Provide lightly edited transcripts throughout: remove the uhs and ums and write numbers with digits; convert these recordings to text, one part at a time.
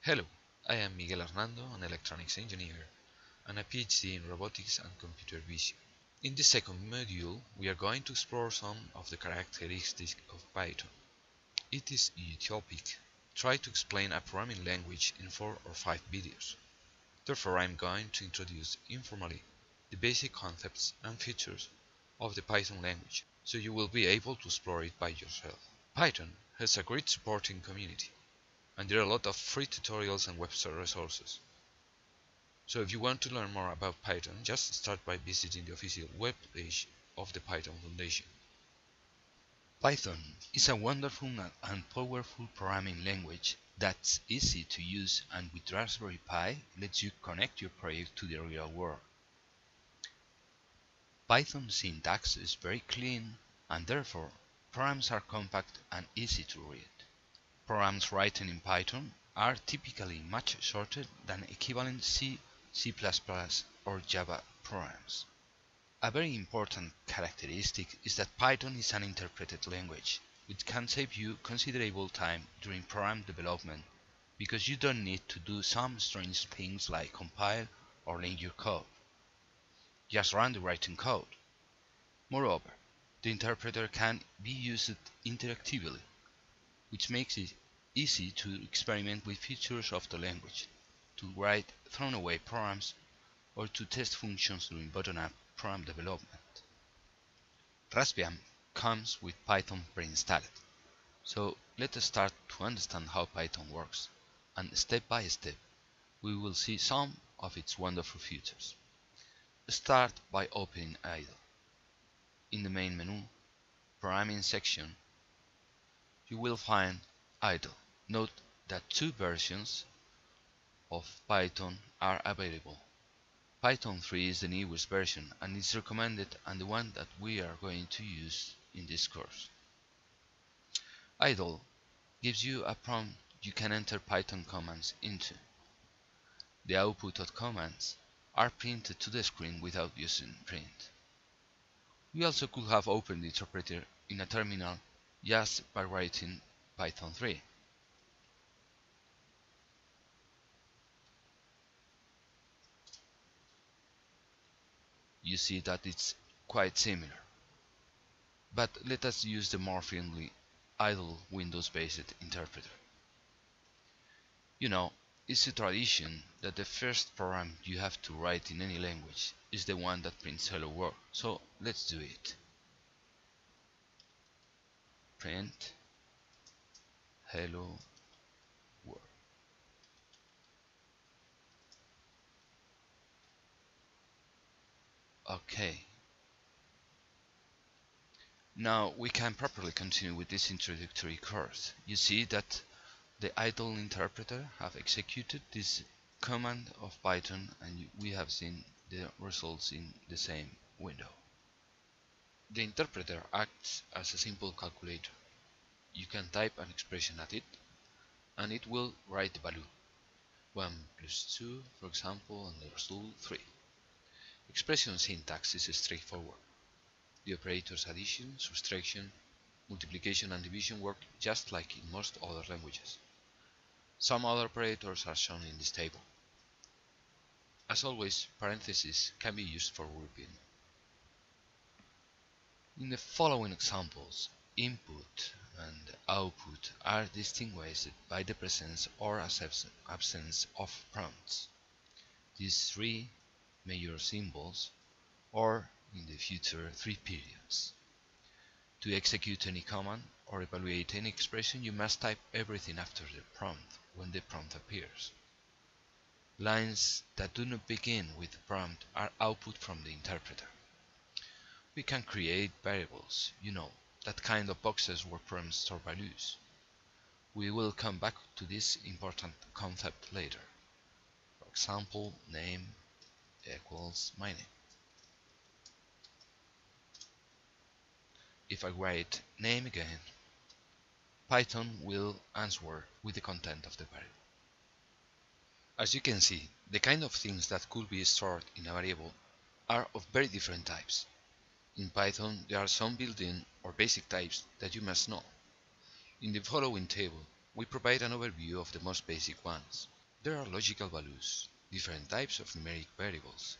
Hello, I am Miguel Hernando, an electronics engineer and a PhD in robotics and computer vision. In this second module, we are going to explore some of the characteristics of Python. It is a topic. Try to explain a programming language in 4 or 5 videos. Therefore, I am going to introduce informally the basic concepts and features of the Python language, so you will be able to explore it by yourself. Python has a great supporting community, and there are a lot of free tutorials and web resources. So if you want to learn more about Python, just start by visiting the official web page of the Python Foundation. Python is a wonderful and powerful programming language that's easy to use and with Raspberry Pi lets you connect your project to the real world. Python syntax is very clean and therefore programs are compact and easy to read. Programs written in Python are typically much shorter than equivalent C, C++ or Java programs. A very important characteristic is that Python is an interpreted language, which can save you considerable time during program development because you don't need to do some strange things like compile or link your code. Just run the written code. Moreover, the interpreter can be used interactively, which makes it easy to experiment with features of the language, to write thrown-away programs, or to test functions during bottom-up program development. Raspbian comes with Python pre-installed, so let us start to understand how Python works, and step by step we will see some of its wonderful features. Start by opening idle. In the main menu, Programming section, you will find idle. Note that 2 versions of Python are available. Python 3 is the newest version and is recommended and the one that we are going to use in this course. Idle gives you a prompt you can enter Python commands into. The output of commands are printed to the screen without using print. We also could have opened the interpreter in a terminal just by writing Python 3. You see that it's quite similar. But let us use the more friendly idle Windows-based interpreter. You know, it's a tradition that the first program you have to write in any language is the one that prints hello world. So let's do it. Print hello world. Okay. Now we can properly continue with this introductory course. You see that the idle interpreter have executed this command of Python and we have seen the results in the same window. The interpreter acts as a simple calculator. You can type an expression at it and it will write the value 1 plus 2, for example, and the result 3. Expression syntax is straightforward. The operators addition, subtraction, multiplication and division work just like in most other languages. Some other operators are shown in this table. As always, parentheses can be used for grouping. In the following examples, input and output are distinguished by the presence or absence of prompts. These 3 major symbols, or in the future 3 periods. To execute any command or evaluate any expression, you must type everything after the prompt when the prompt appears. Lines that do not begin with the prompt are output from the interpreter. We can create variables, you know, that kind of boxes where programs store values. We will come back to this important concept later. For example, name equals my name. If I write name again, Python will answer with the content of the variable. As you can see, the kind of things that could be stored in a variable are of very different types. In Python, there are some built-in or basic types that you must know. In the following table, we provide an overview of the most basic ones. There are logical values, different types of numeric variables,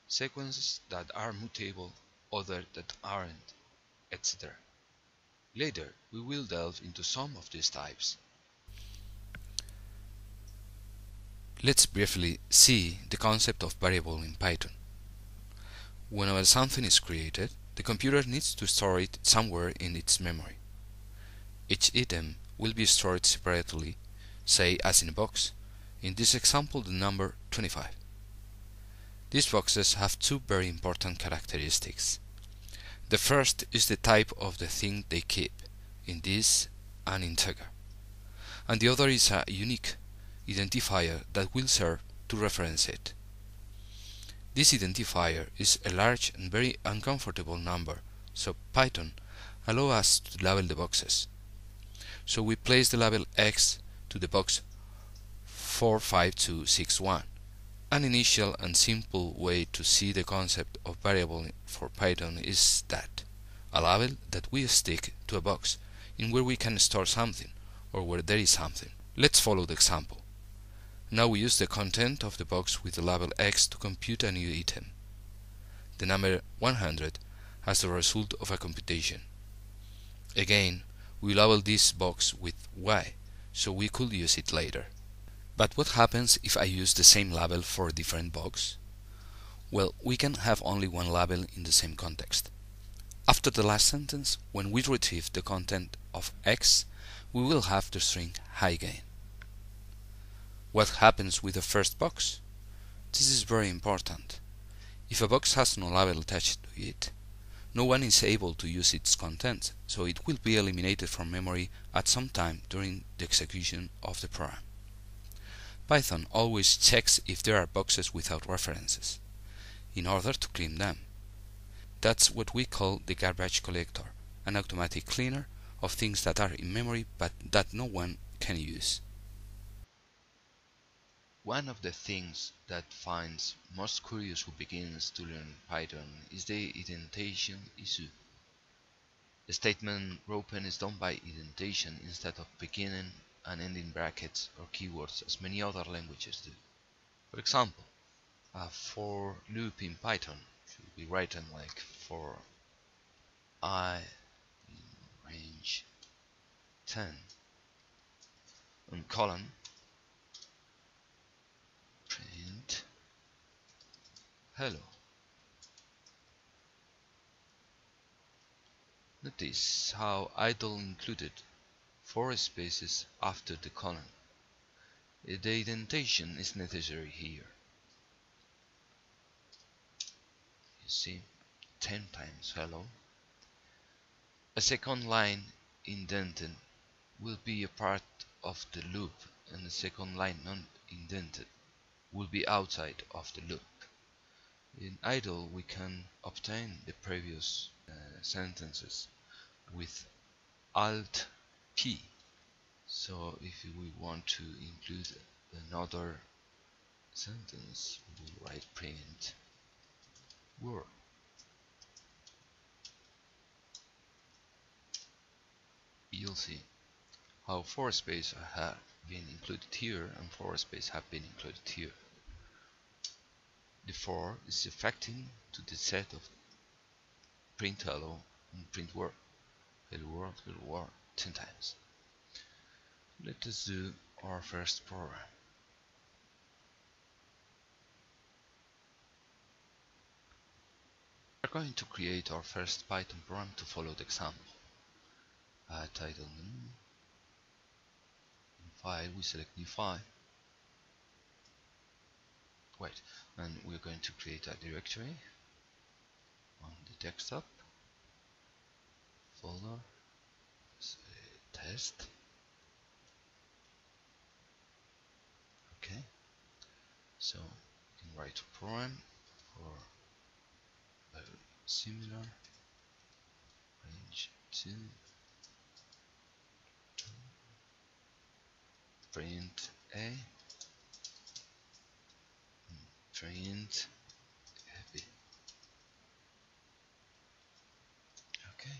sequences that are mutable, others that aren't, etc. Later, we will delve into some of these types. Let's briefly see the concept of variable in Python. Whenever something is created, the computer needs to store it somewhere in its memory. Each item will be stored separately, say as in a box, in this example the number 25. These boxes have two very important characteristics. The first is the type of the thing they keep, in this an integer, and the other is a unique identifier that will serve to reference it. This identifier is a large and very uncomfortable number, so Python allows us to label the boxes. So we place the label X to the box 45261. An initial and simple way to see the concept of variable for Python is that a label that we stick to a box in where we can store something or where there is something. Let's follow the example. Now we use the content of the box with the label X to compute a new item. The number 100 as the result of a computation. Again, we label this box with Y, so we could use it later. But what happens if I use the same label for a different box? Well, we can have only one label in the same context. After the last sentence, when we retrieve the content of X, we will have the string high again. What happens with the first box? This is very important. If a box has no label attached to it, no one is able to use its content, so it will be eliminated from memory at some time during the execution of the program. Python always checks if there are boxes without references, in order to clean them. That's what we call the garbage collector, an automatic cleaner of things that are in memory but that no one can use. One of the things that finds most curious who begins to learn Python is the indentation issue. The statement grouping is done by indentation instead of beginning and ending brackets or keywords as many other languages do. For example, a for loop in Python should be written like for I in range 10 and colon print hello. Notice how idle included 4 spaces after the colon. The indentation is necessary here. You see, 10 times hello. A second line indented will be a part of the loop, and the second line not indented will be outside of the loop. In idle, we can obtain the previous sentences with Alt P. So if we want to include another sentence, we will write print word. You'll see how 4 spaces have been included here and 4 spaces have been included here. The 4 is affecting to the set of print hello and print word. Hello world 10 times. Let us do our first program. We are going to create our first Python program to follow the example. Title name. In file, we select new file. Wait, and we're going to create a directory on the desktop folder. Test. Okay, so you can write a program for a similar range to print A, print B. Okay,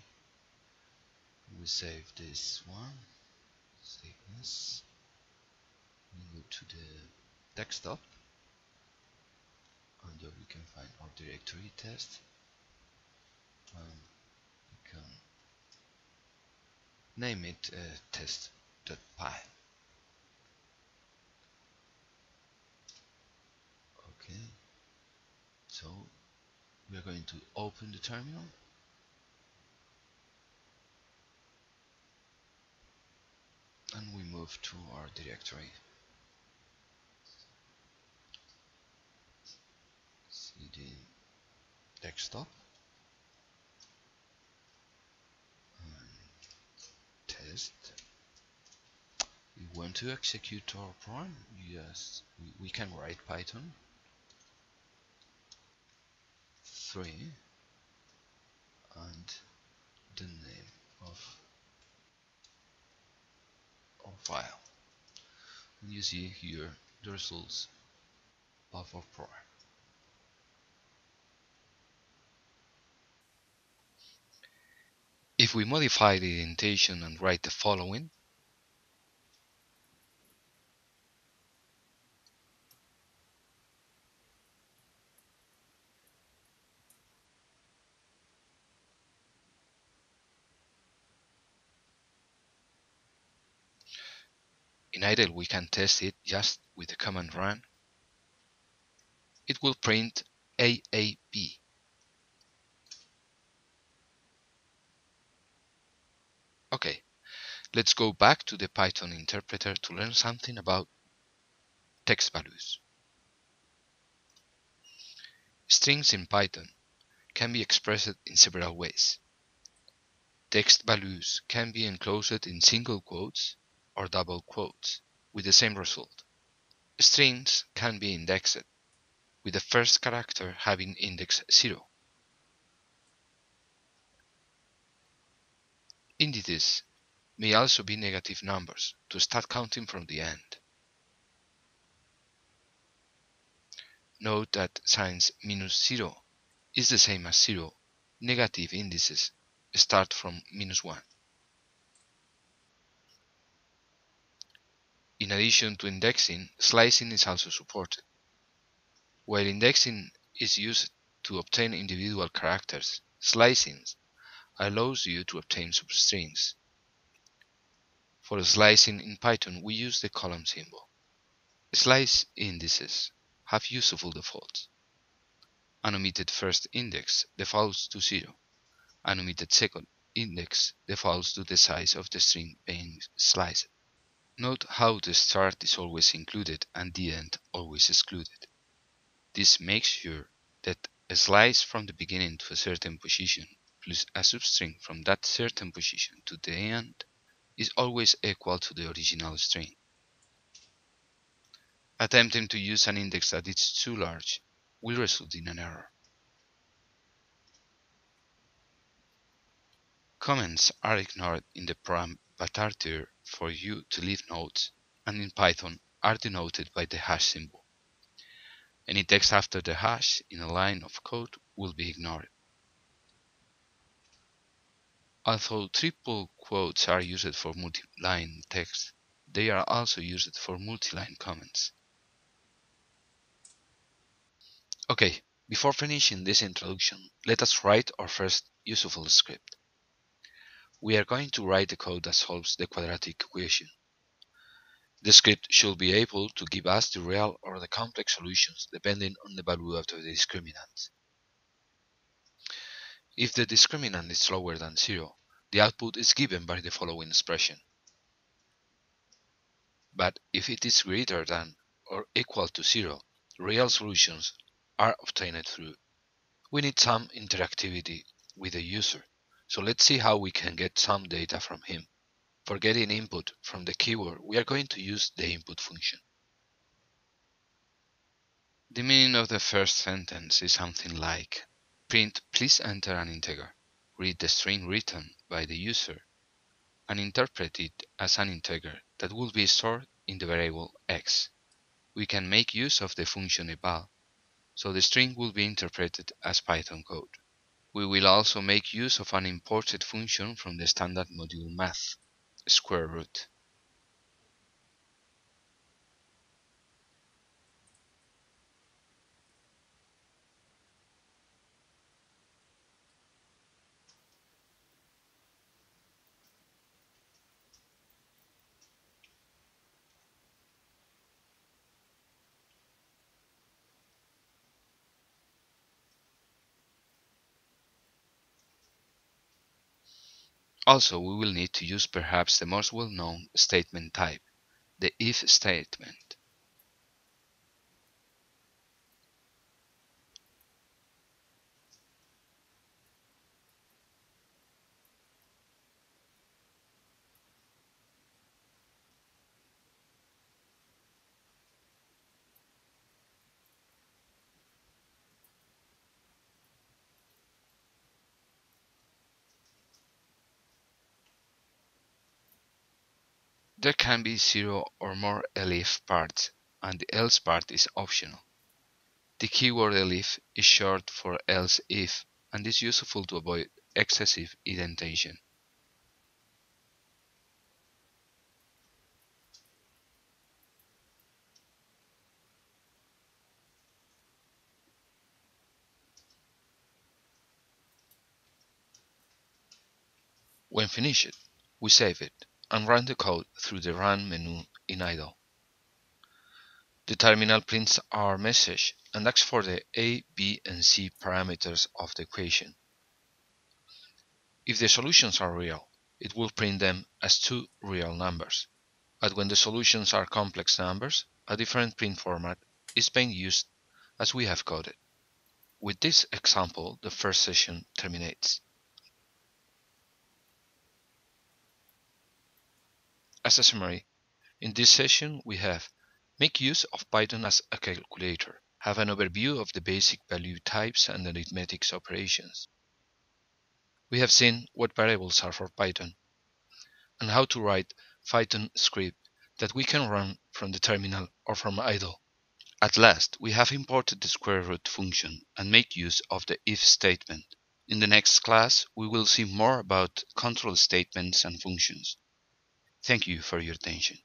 we save this one, save this, we go to the desktop, and there we can find our directory test, and we can name it test.py. Okay, so we are going to open the terminal, and we move to our directory. cd desktop and test. We want to execute our program. Yes, we can write Python 3 and the name of our file. And you see here the results of our program. If we modify the indentation and write the following, in idle we can test it just with the command run. It will print AAB. Okay, let's go back to the Python interpreter to learn something about text values. Strings in Python can be expressed in several ways. Text values can be enclosed in single quotes or double quotes with the same result. Strings can be indexed, with the first character having index 0. Indices may also be negative numbers to start counting from the end. Note that since -0 is the same as 0, negative indices start from -1. In addition to indexing, slicing is also supported. While indexing is used to obtain individual characters, slicing allows you to obtain substrings. For slicing in Python, we use the column symbol. Slice indices have useful defaults. An omitted first index defaults to 0. An omitted second index defaults to the size of the string being sliced. Note how the start is always included and the end always excluded. This makes sure that a slice from the beginning to a certain position plus a substring from that certain position to the end is always equal to the original string. Attempting to use an index that is too large will result in an error. Comments are ignored in the program but are there for you to leave notes, and in Python are denoted by the hash symbol. Any text after the hash in a line of code will be ignored. Although triple quotes are used for multi-line text, they are also used for multi-line comments. Okay, before finishing this introduction, let us write our first useful script. We are going to write the code that solves the quadratic equation. The script should be able to give us the real or the complex solutions depending on the value of the discriminant. If the discriminant is lower than 0, the output is given by the following expression. But if it is greater than or equal to 0, real solutions are obtained through. We need some interactivity with the user, so let's see how we can get some data from him. For getting input from the keyboard, we are going to use the input function. The meaning of the first sentence is something like, print please enter an integer, read the string written by the user, and interpret it as an integer that will be stored in the variable x. We can make use of the function eval, so the string will be interpreted as Python code. We will also make use of an imported function from the standard module math, square root. Also, we will need to use perhaps the most well-known statement type, the if statement. There can be 0 or more elif parts, and the else part is optional. The keyword elif is short for else if and is useful to avoid excessive indentation. When finished, we save it and run the code through the Run menu in idle. The terminal prints our message and asks for the a, b, and c parameters of the equation. If the solutions are real, it will print them as two real numbers. But when the solutions are complex numbers, a different print format is being used as we have coded. With this example, the first session terminates. As a summary, in this session we have make use of Python as a calculator, have an overview of the basic value types and arithmetic operations. We have seen what variables are for Python, and how to write Python script that we can run from the terminal or from idle. At last, we have imported the square root function and make use of the if statement. In the next class, we will see more about control statements and functions. Thank you for your attention.